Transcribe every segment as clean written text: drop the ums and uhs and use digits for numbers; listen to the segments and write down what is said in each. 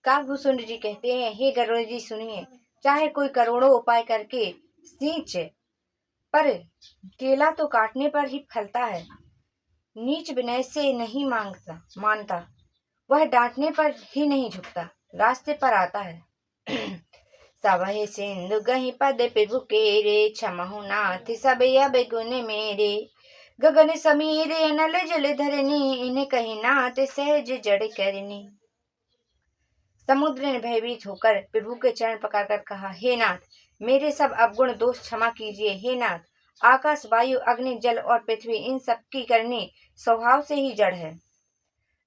काकभूषण जी कहते हैं, हे गरुड़ जी सुनिए, चाहे कोई करोड़ों उपाय करके सींच, पर केला तो काटने पर ही फलता है। नीच विनय से नहीं मानता, वह डांटने पर ही नहीं झुकता, रास्ते पर आता है। सबहे सिंधु गहि पद प्रभु केरे, क्षमहु नाथ सब अब गुण मेरे। गगन समीरे अनल जल धरनी, इन्हें कही नाथ सहज जड़ करनी। समुद्र ने भयभीत होकर प्रभु के चरण पकड़कर कहा, हे नाथ, मेरे सब अवगुण दोष क्षमा कीजिए। हे नाथ, आकाश वायु अग्नि जल और पृथ्वी इन सब की करनी स्वभाव से ही जड़ है।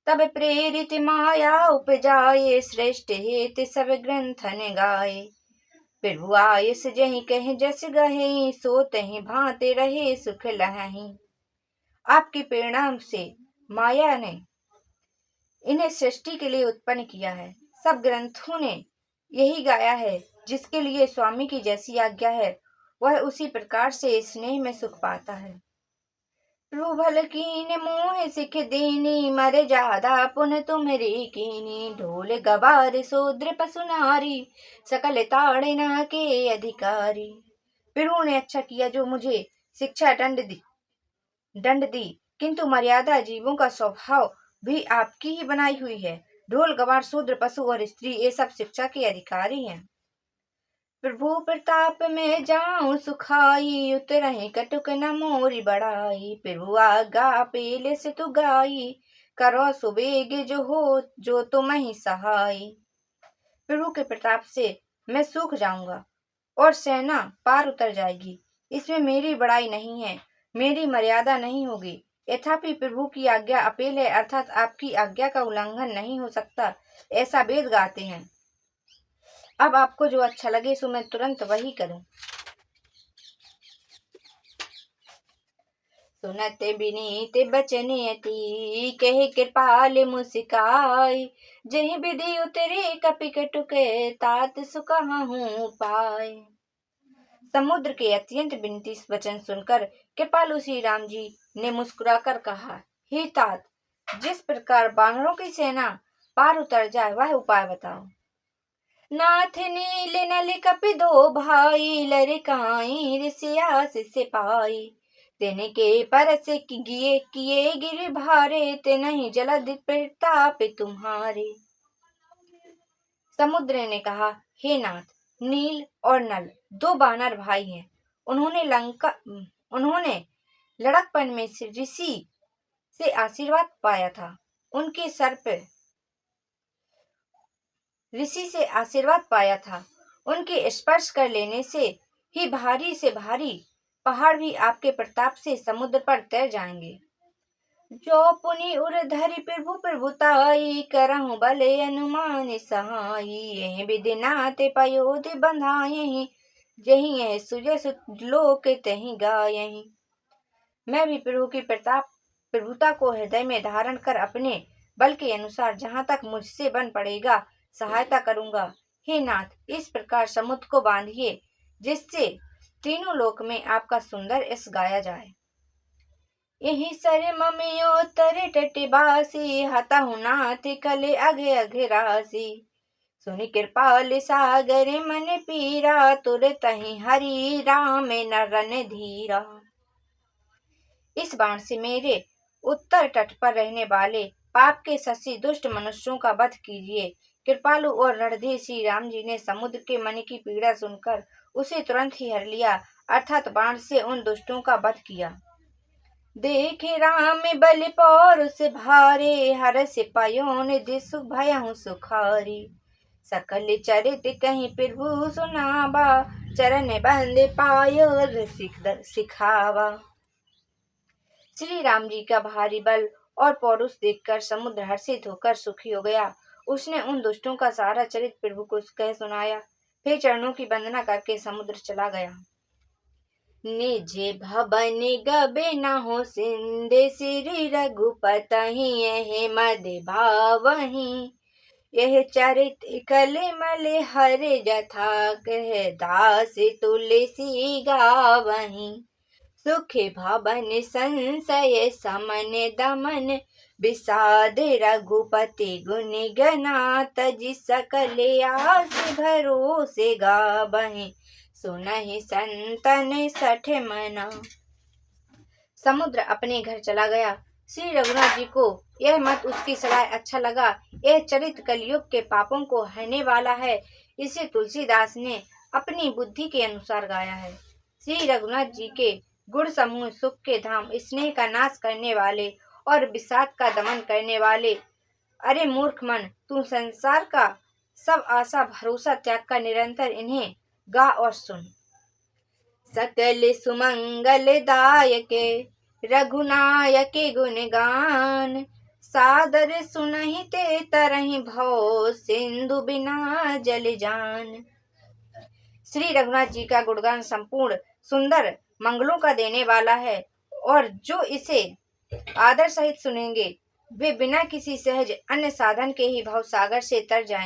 तब प्रेरित माया उपजाए, श्रेष्ठ हेत सब ग्रंथन गाए। प्रभु आयस जहि कहे जस गहे, सो तहि भांति रहे सुख लहहि। आपकी प्रेरणा से माया ने इन्हें सृष्टि के लिए उत्पन्न किया है। सब ग्रंथों ने यही गाया है, जिसके लिए स्वामी की जैसी आज्ञा है, वह उसी प्रकार से स्नेह में सुख पाता है। प्रभु भल कीन मोह सिख दीनी, मर जादा पुन तुमरी कीनी। ढोल गवार शूद्र पशु नारी, सकल ताड़ना के अधिकारी। प्रभु ने अच्छा किया जो मुझे शिक्षा दंड दी, किंतु मर्यादा जीवों का स्वभाव भी आपकी ही बनाई हुई है। ढोल गवार शूद्र पशु और स्त्री ये सब शिक्षा के अधिकारी हैं। प्रभु प्रताप में जाऊं सुखाई, उतरहि कटुक न मोरी बढ़ाई। प्रभु आज्ञा पेले से तु गाई, करो सुबेग जो तुम ही सहाय। प्रभु के प्रताप से मैं सूख जाऊंगा और सेना पार उतर जाएगी। इसमें मेरी बड़ाई नहीं है, मेरी मर्यादा नहीं होगी। यथापि प्रभु की आज्ञा अपेल है, अर्थात आपकी आज्ञा का उल्लंघन नहीं हो सकता, ऐसा वेद गाते हैं। अब आपको जो अच्छा लगे सो मैं तुरंत वही करूं। सुनत विनीत बचन अति, कहे कृपाल मुस्काई। जहि विधि उतरे कपि कटुक, तात सुकहूँ पाए। समुद्र के अत्यंत विनती वचन सुनकर कृपालु श्री राम जी ने मुस्कुराकर कहा, हे तात, जिस प्रकार बानरों की सेना पार उतर जाए वह उपाय बताओ। नाथ नील नल कपि दो भाई, लरिकाई ऋषियास से पाई। तेने के परस किए गिर भारे, ते नहीं जलद प्रताप तुम्हारे। समुद्र ने कहा, हे नाथ, नील और नल दो बानर भाई हैं। उन्होंने लड़कपन में ऋषि से आशीर्वाद पाया था। उनके सर पे ऋषि से आशीर्वाद पाया था। उनके स्पर्श कर लेने से ही भारी से भारी पहाड़ भी आपके प्रताप से समुद्र पर तैर जाएंगे। जो पुनि उर धरि प्रभु प्रभुताई, करहु बले अनुमान सहाई। यही विधि नाते पयोधि बंधायहि, जही यह सुजस लोक तहि गायहि। मैं भी प्रभु की प्रभुता को हृदय में धारण कर अपने बल के अनुसार जहाँ तक मुझसे बन पड़ेगा सहायता करूंगा। हे नाथ, इस प्रकार समुद्र को बांधिए, जिससे तीनों लोक में आपका सुंदर यश गाया जाए। यही सर ममियो तरे टटिबासी, हतहु नाथ कले अघे अघे राशि। सुनि कृपाल सागर मन पीरा, तुरत ही हरि राम नरन धीरा। इस बाण से मेरे उत्तर तट पर रहने वाले पाप के शशि दुष्ट मनुष्यों का वध कीजिए। कृपालु और रणधीर श्री राम जी ने समुद्र के मन की पीड़ा सुनकर उसे तुरंत ही हर लिया, अर्थात बाण से उन दुष्टों का वध किया। देखे राम बलि पौरुष भारे, हर सिपाहियों ने दिसु भयहु सुखारी। सकल चरित कहीं प्रभु सुनावा, चरण बंद पायो सिखावा। श्री राम जी का भारी बल और पौरुष देखकर समुद्र हर्षित होकर सुखी हो गया। उसने उन दुष्टों का सारा चरित प्रभु को कह सुनाया, फिर चरणों की वंदना करके समुद्र चला गया। निज भवन गबे न हो सिंधे, श्री रघुपति यह मद भावहि। यह चरित कले मले हरे जथा, कह दास तुलसी गावहि। सुखे भावन संशय समन दमन, विषाद रघुपति गुण गना, तजि सकल आस भरोसे गावहीं, सुनहि संतन सठ मना। समुद्र अपने घर चला गया। श्री रघुनाथ जी को यह मत उसकी सलाह अच्छा लगा। यह चरित्र कलयुग के पापों को हरने वाला है। इसे तुलसीदास ने अपनी बुद्धि के अनुसार गाया है। श्री रघुनाथ जी के गुण समूह सुख के धाम, स्नेह का नाश करने वाले और विषाद का दमन करने वाले। अरे मूर्ख मन, तू संसार का सब आशा भरोसा त्याग कर निरंतर इन्हें गा और सुन। सकल सुमंगल दायके रघुनायके गुण गान, सादर सुनहि ते तरहि भव सिंधु बिना जल जान। श्री रघुनाथ जी का गुणगान संपूर्ण सुंदर मंगलों का देने वाला है और जो इसे आदर सहित सुनेंगे वे बिना किसी सहज अन्य साधन के ही भव सागर से तर जाएंगे।